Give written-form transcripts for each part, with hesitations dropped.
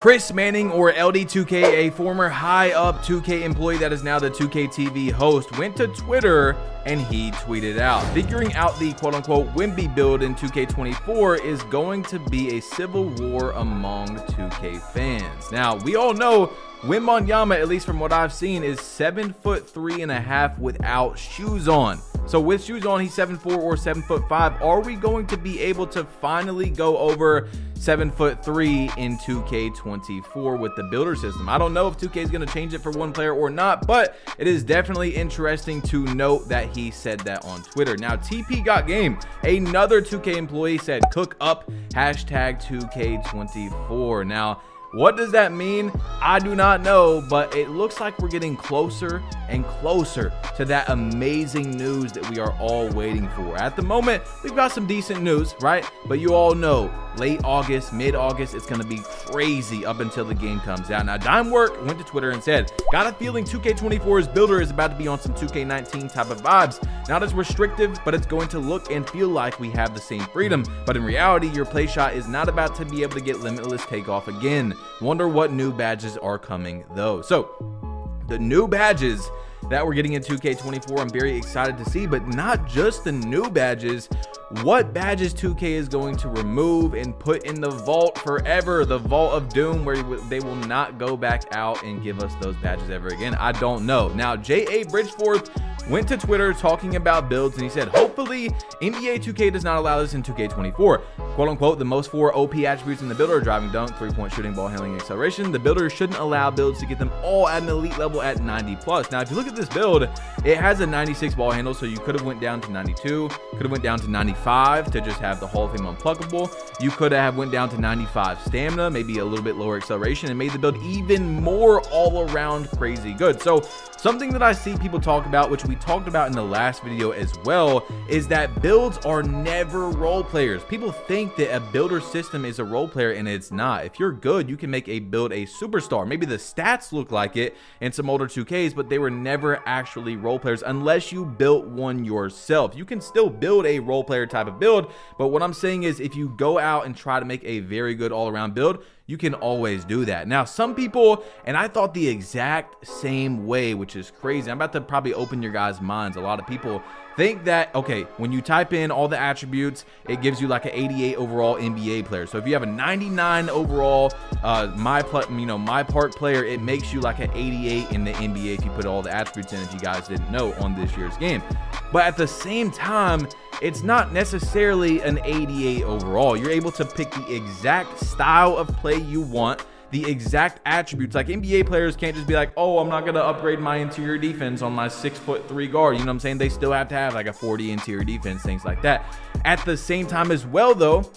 Chris Manning, or LD2K, a former high-up 2K employee that is now the 2K TV host, went to Twitter and he tweeted out, figuring out the quote-unquote Wimby build in 2K24 is going to be a civil war among 2K fans. Now, we all know Wembanyama, at least from what I've seen, is 7'3.5" without shoes on. So with shoes on, he's 7'4" or 7'5". Are we going to be able to finally go over 7'3" in 2K24 with the builder system? I don't know if 2K is going to change it for one player or not, but it is definitely interesting to note that he said that on Twitter. Now, TP Got Game, another 2K employee, said cook up #2K24. Now, what does that mean? I do not know, but it looks like we're getting closer and closer to that amazing news that we are all waiting for. At the moment, we've got some decent news, right? But you all know, late August, mid-August, it's going to be crazy up until the game comes out. Now, Dimework went to Twitter and said, got a feeling 2K24's builder is about to be on some 2K19 type of vibes. Not as restrictive, but it's going to look and feel like we have the same freedom. But in reality, your play shot is not about to be able to get limitless takeoff again. Wonder what new badges are coming though. So the new badges that we're getting in 2K24, I'm very excited to see, but not just the new badges. What badges 2K is going to remove and put in the vault forever, the vault of doom, where they will not go back out and give us those badges ever again. I don't know. Now, J.A. Bridgeforth went to Twitter talking about builds, and he said, hopefully NBA 2K does not allow this in 2K24. Quote unquote, the most 4 OP attributes in the builder are driving dunk, 3-point shooting, ball handling, acceleration. The builder shouldn't allow builds to get them all at an elite level at 90+. Now, if you look at this build, it has a 96 ball handle, so you could have went down to 92, could have went down to 95 to just have the Hall of Fame unpluckable. You could have went down to 95 stamina, maybe a little bit lower acceleration, and made the build even more all around crazy good. So something that I see people talk about, which we talked about in the last video as well, is that builds are never role players. People think that a builder system is a role player, and it's not. If you're good, you can make a build a superstar. Maybe the stats look like it in some older 2Ks, but they were never actually role players unless you built one yourself. You can still build a role player type of build, but what I'm saying is if you go out and try to make a very good all-around build, you can always do that. Now, some people, and I thought the exact same way, which is crazy. I'm about to probably open your guys' minds. A lot of people think that, okay, when you type in all the attributes, it gives you like an 88 overall NBA player. So if you have a 99 overall my part player, it makes you like an 88 in the NBA if you put all the attributes in, if you guys didn't know, on this year's game. But at the same time, it's not necessarily an 88 overall. You're able to pick the exact style of play you want, the exact attributes. Like, NBA players can't just be like, oh, I'm not going to upgrade my interior defense on my 6'3" guard. You know what I'm saying? They still have to have like a 40 interior defense, things like that. At the same time as well, though,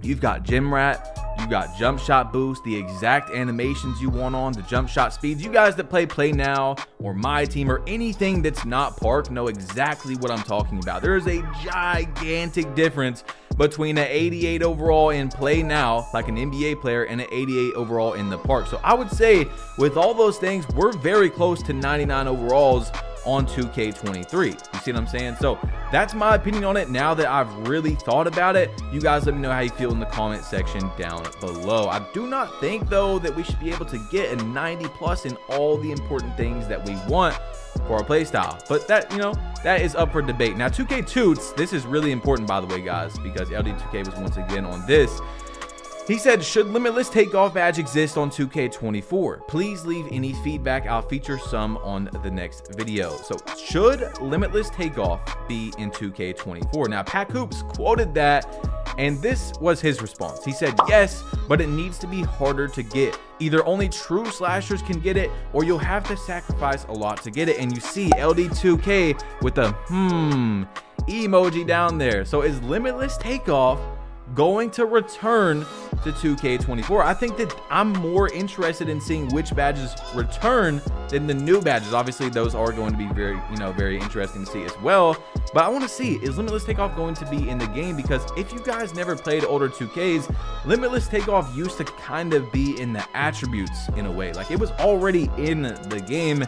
you've got Gym Rat, you got jump shot boost, the exact animations you want on, the jump shot speeds. You guys that play now or my team or anything that's not Park know exactly what I'm talking about. There is a gigantic difference between an 88 overall in play now, like an NBA player, and an 88 overall in the Park. So I would say with all those things, we're very close to 99 overalls on 2K23. You see what I'm saying? So that's my opinion on it now that I've really thought about it. You guys let me know how you feel in the comment section down below. I do not think though that we should be able to get a 90+ in all the important things that we want for our play style, but that, you know, that is up for debate. Now, 2K Toots, this is really important, by the way, guys, because LD2K was once again on this. He said, should limitless takeoff badge exist on 2K24? Please leave any feedback. I'll feature some on the next video. So should limitless takeoff be in 2K24? Now, Pack Hoops quoted that, and this was his response. He said, yes, but it needs to be harder to get. Either only true slashers can get it, or you'll have to sacrifice a lot to get it. And you see LD2K with the emoji down there. So is limitless takeoff going to return to 2K24? I think that I'm more interested in seeing which badges return than the new badges. Obviously, those are going to be very, very interesting to see as well. But I want to see, is Limitless Takeoff going to be in the game? Because if you guys never played older 2Ks, Limitless Takeoff used to kind of be in the attributes in a way. Like, it was already in the game,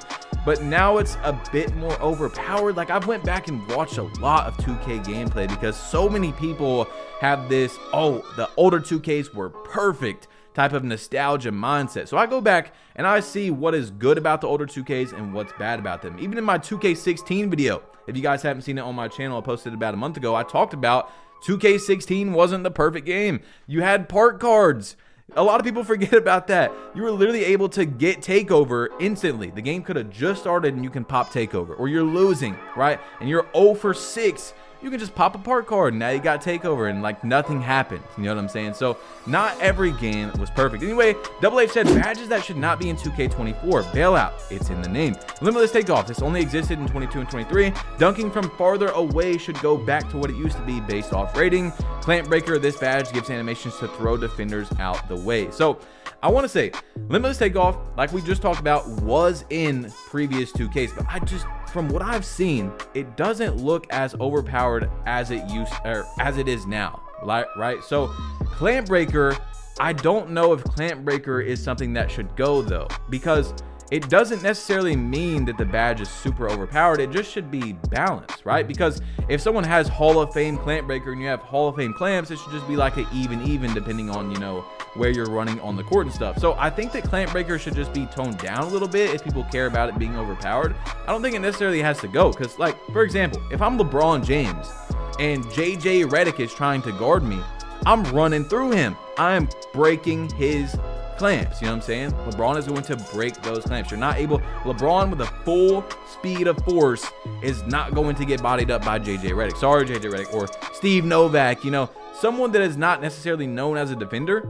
but now it's a bit more overpowered. Like, I've went back and watched a lot of 2K gameplay because so many people have this, oh, the older 2Ks were perfect. type of nostalgia mindset. So I go back and I see what is good about the older 2Ks and what's bad about them. Even in my 2K16 video, if you guys haven't seen it on my channel, I posted about a month ago, I talked about 2K16 wasn't the perfect game. You had park cards. A lot of people forget about that. You were literally able to get takeover instantly. The game could have just started and you can pop takeover, or you're losing, right? And you're 0 for 6. You can just pop a park card and now you got takeover and like nothing happened. You know what I'm saying? So not every game was perfect. Anyway, Double H said badges that should not be in 2K24. Bailout, it's in the name. Limitless takeoff, this only existed in 22 and 23. Dunking from farther away should go back to what it used to be based off rating. Clamp breaker, this badge gives animations to throw defenders out the way. So I want to say limitless takeoff, like we just talked about, was in previous 2Ks, but from what I've seen, it doesn't look as overpowered as it is now, right? So clamp breaker, I don't know if clamp breaker is something that should go though, because it doesn't necessarily mean that the badge is super overpowered. It just should be balanced, right? Because if someone has Hall of Fame clamp breaker and you have Hall of Fame clamps, it should just be like an even depending on, you know, where you're running on the court and stuff. So I think that clamp breaker should just be toned down a little bit if people care about it being overpowered. I don't think it necessarily has to go, because like, for example, if I'm LeBron James and JJ Redick is trying to guard me, I'm running through him. I'm breaking his clamps. You know what I'm saying? LeBron is going to break those clamps. You're not able, LeBron with a full speed of force is not going to get bodied up by JJ Redick. Sorry, JJ Redick, or Steve Novak. You know, someone that is not necessarily known as a defender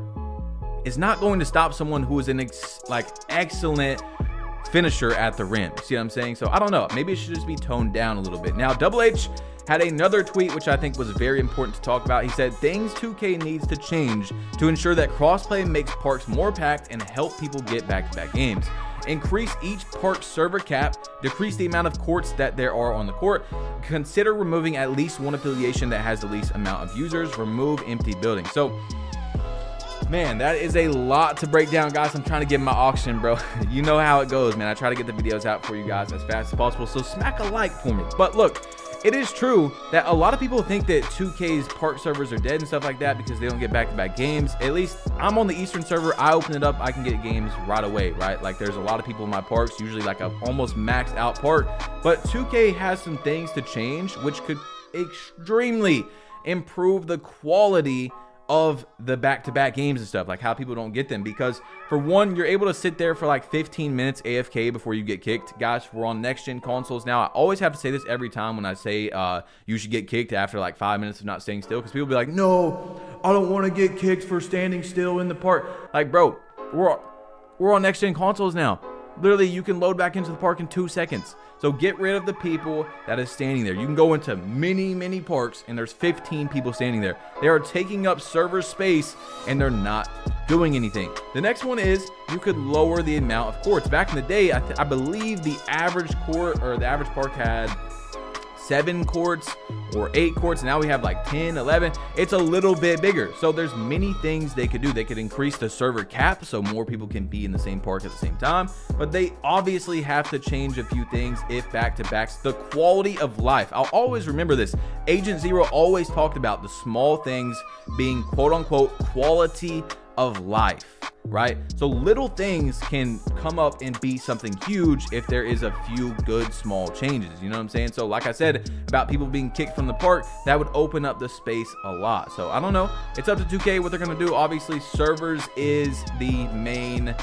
is not going to stop someone who is an excellent finisher at the rim. See what I'm saying? So I don't know. Maybe it should just be toned down a little bit. Now, Double H had another tweet which I think was very important to talk about. He said things 2K needs to change to ensure that crossplay makes parks more packed and help people get back-to-back games. Increase each park server cap, decrease the amount of courts that there are on the court, consider removing at least one affiliation that has the least amount of users, remove empty buildings. So man, that is a lot to break down, guys. I'm trying to get my auction, bro. You know how it goes, man. I try to get the videos out for you guys as fast as possible, so smack a like for me. But look, it is true that a lot of people think that 2K's park servers are dead and stuff like that because they don't get back-to-back games. At least I'm on the Eastern server. I open it up, I can get games right away, right? Like there's a lot of people in my parks, usually like a almost maxed out park. But 2K has some things to change, which could extremely improve the quality of the back-to-back games and stuff, like how people don't get them. Because for one, you're able to sit there for like 15 minutes AFK before you get kicked. Guys, we're on next gen consoles now. I always have to say this every time when I say you should get kicked after like 5 minutes of not staying still, because people be like, no, I don't want to get kicked for standing still in the park. Like, bro, we're on next gen consoles now. Literally, you can load back into the park in 2 seconds. So get rid of the people that is standing there. You can go into many parks and there's 15 people standing there. They are taking up server space and they're not doing anything. The next one is you could lower the amount of courts. Back in the day, I believe the average court or the average park had 7 courts or 8 courts. Now we have like 10, 11. It's a little bit bigger. So there's many things they could do. They could increase the server cap so more people can be in the same park at the same time. But they obviously have to change a few things if back-to-backs. The quality of life. I'll always remember this. Agent Zero always talked about the small things being quote-unquote quality of life, right? So little things can come up and be something huge if there is a few good small changes. You know what I'm saying? So like I said about people being kicked from the park, that would open up the space a lot. So I don't know. It's up to 2K what they're going to do. Obviously, servers is the main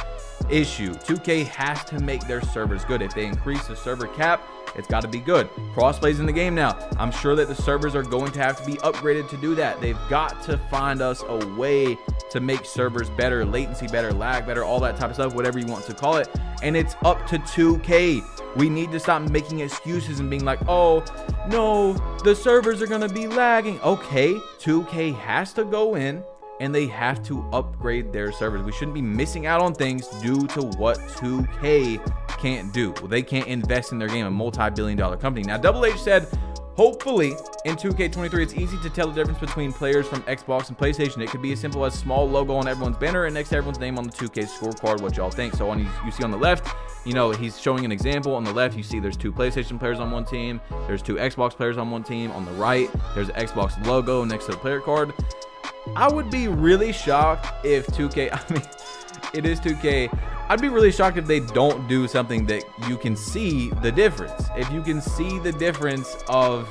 issue. 2K has to make their servers good. If they increase the server cap, it's got to be good. Crossplay's in the game now. I'm sure that the servers are going to have to be upgraded to do that. They've got to find us a way to make servers better, latency better, lag better, all that type of stuff, whatever you want to call it. And it's up to 2K. We need to stop making excuses and being like, oh no, the servers are going to be lagging. Okay, 2K has to go in and they have to upgrade their servers. We shouldn't be missing out on things due to what 2K can't do. Well, they can't invest in their game, a multi-billion-dollar company. Now, Double H said, hopefully, in 2K23, it's easy to tell the difference between players from Xbox and PlayStation. It could be as simple as small logo on everyone's banner and next to everyone's name on the 2K scorecard. What y'all think? So you see on the left, you know, he's showing an example. On the left, you see there's 2 PlayStation players on one team. There's 2 Xbox players on one team. On the right, there's an Xbox logo next to the player card. I would be really shocked if 2K, I mean, it is 2K. I'd be really shocked if they don't do something that you can see the difference. If you can see the difference of,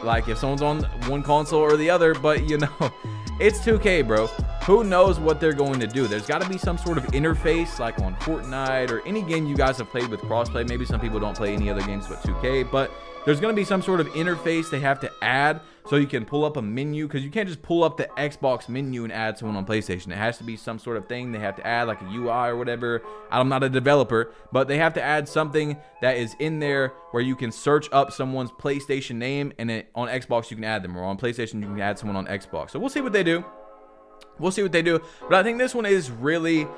like, if someone's on one console or the other, but you know, it's 2K, bro. Who knows what they're going to do? There's got to be some sort of interface, like on Fortnite or any game you guys have played with Crossplay. Maybe some people don't play any other games but 2K, but there's going to be some sort of interface they have to add so you can pull up a menu, because you can't just pull up the Xbox menu and add someone on PlayStation. It has to be some sort of thing they have to add, like a UI or whatever. I'm not a developer, but they have to add something that is in there where you can search up someone's PlayStation name, and on Xbox you can add them, or on PlayStation you can add someone on Xbox. So we'll see what they do. We'll see what they do. But I think this one is really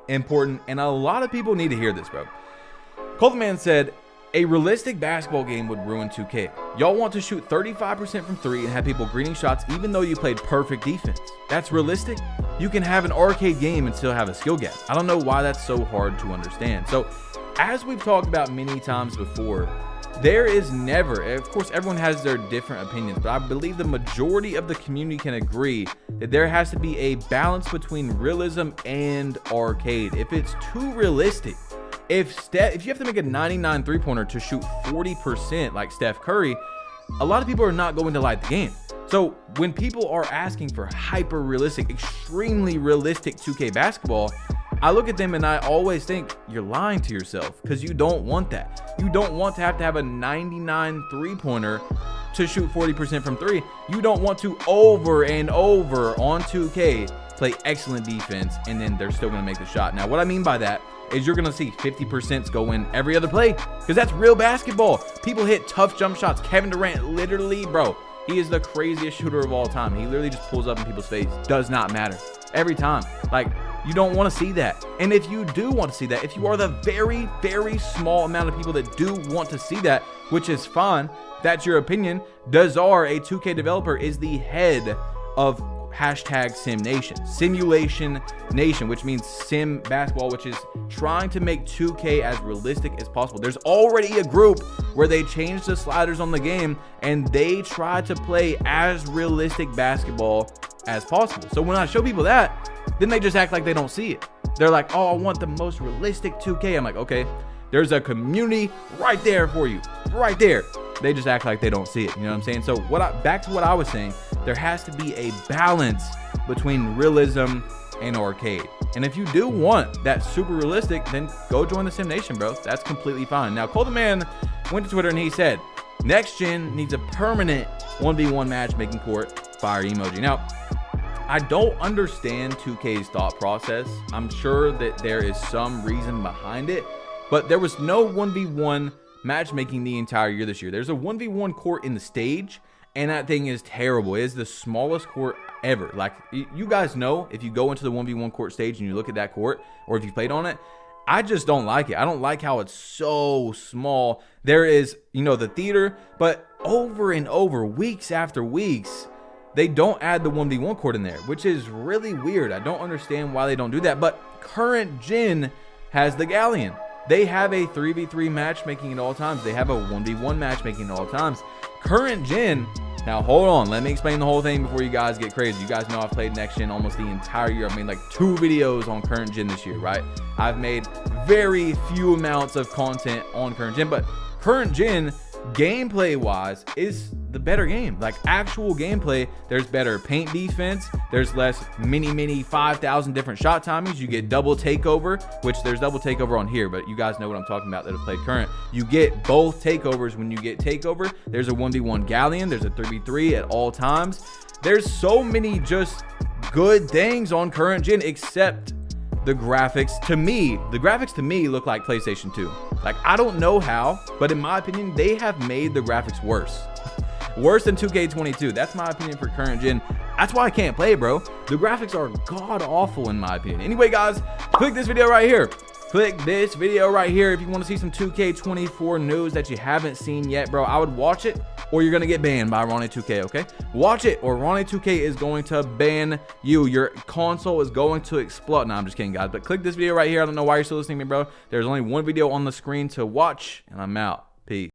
important, and a lot of people need to hear this, bro. Coldman said, a realistic basketball game would ruin 2K. Y'all want to shoot 35% from 3 and have people greening shots even though you played perfect defense. That's realistic? You can have an arcade game and still have a skill gap. I don't know why that's so hard to understand. So, as we've talked about many times before, there is never, of course everyone has their different opinions, but I believe the majority of the community can agree that there has to be a balance between realism and arcade. If it's too realistic, if you have to make a 99 three-pointer to shoot 40% like Steph Curry, a lot of people are not going to like the game. So when people are asking for hyper-realistic, extremely realistic 2K basketball, I look at them and I always think you're lying to yourself, because you don't want that. You don't want to have a 99 three-pointer to shoot 40% from 3. You don't want to over and over on 2K play excellent defense and then they're still going to make the shot. Now, what I mean by that is you're going to see 50% go in every other play, because that's real basketball. People hit tough jump shots. Kevin Durant, literally, bro, he is the craziest shooter of all time. He literally just pulls up in people's face. Does not matter. Every time. Like, you don't want to see that. And if you do want to see that, if you are the very, very small amount of people that do want to see that, which is fine, that's your opinion. Dazar, a 2K developer, is the head of #SimNation, Simulation Nation, which means sim basketball, which is trying to make 2K as realistic as possible. There's already a group where they changed the sliders on the game and they try to play as realistic basketball as possible. So when I show people that, then they just act like they don't see it. They're like, oh, I want the most realistic 2K. I'm like, okay, there's a community right there for you, right there. They just act like they don't see it. You know what I'm saying? So back to what I was saying, there has to be a balance between realism and arcade. And if you do want that super realistic, then go join the Sim Nation, bro. That's completely fine. Now, Colton Man went to Twitter and he said, next gen needs a permanent 1v1 matchmaking court, fire emoji. Now, I don't understand 2K's thought process. I'm sure that there is some reason behind it, but there was no 1v1 matchmaking the entire year this year. There's a 1v1 court in the stage, and that thing is terrible. It is the smallest court ever. Like, you guys know, if you go into the 1v1 court stage and you look at that court, or if you played on it, I just don't like it. I don't like how it's so small. There is, you know, the theater, but over and over, weeks after weeks, they don't add the 1v1 court in there, which is really weird. I don't understand why they don't do that. But current gen has the Galleon. They have a 3v3 matchmaking at all times. They have a 1v1 matchmaking at all times. Current gen, now hold on, let me explain the whole thing before you guys get crazy. You guys know I've played next gen almost the entire year. I've made like 2 videos on current gen this year, right? I've made very few amounts of content on current gen, but current gen, gameplay wise, is the better game. Like, actual gameplay, there's better paint defense, there's less mini 5,000 different shot timings. You get double takeover, which there's double takeover on here, but you guys know what I'm talking about that have played current. You get both takeovers when you get takeover. There's a 1v1 Galleon, there's a 3v3 at all times. There's so many just good things on current gen, except the graphics. To me, the graphics to me look like PlayStation 2. Like, I don't know how, but in my opinion, they have made the graphics worse. Worse than 2K22. That's my opinion for current gen. That's why I can't play, bro. The graphics are god awful in my opinion. Anyway, guys, click this video right here. Click this video right here if you want to see some 2K24 news that you haven't seen yet, bro. I would watch it, or you're going to get banned by Ronnie2K, okay? Watch it, or Ronnie2K is going to ban you. Your console is going to explode. No, I'm just kidding, guys. But click this video right here. I don't know why you're still listening to me, bro. There's only one video on the screen to watch, and I'm out. Peace.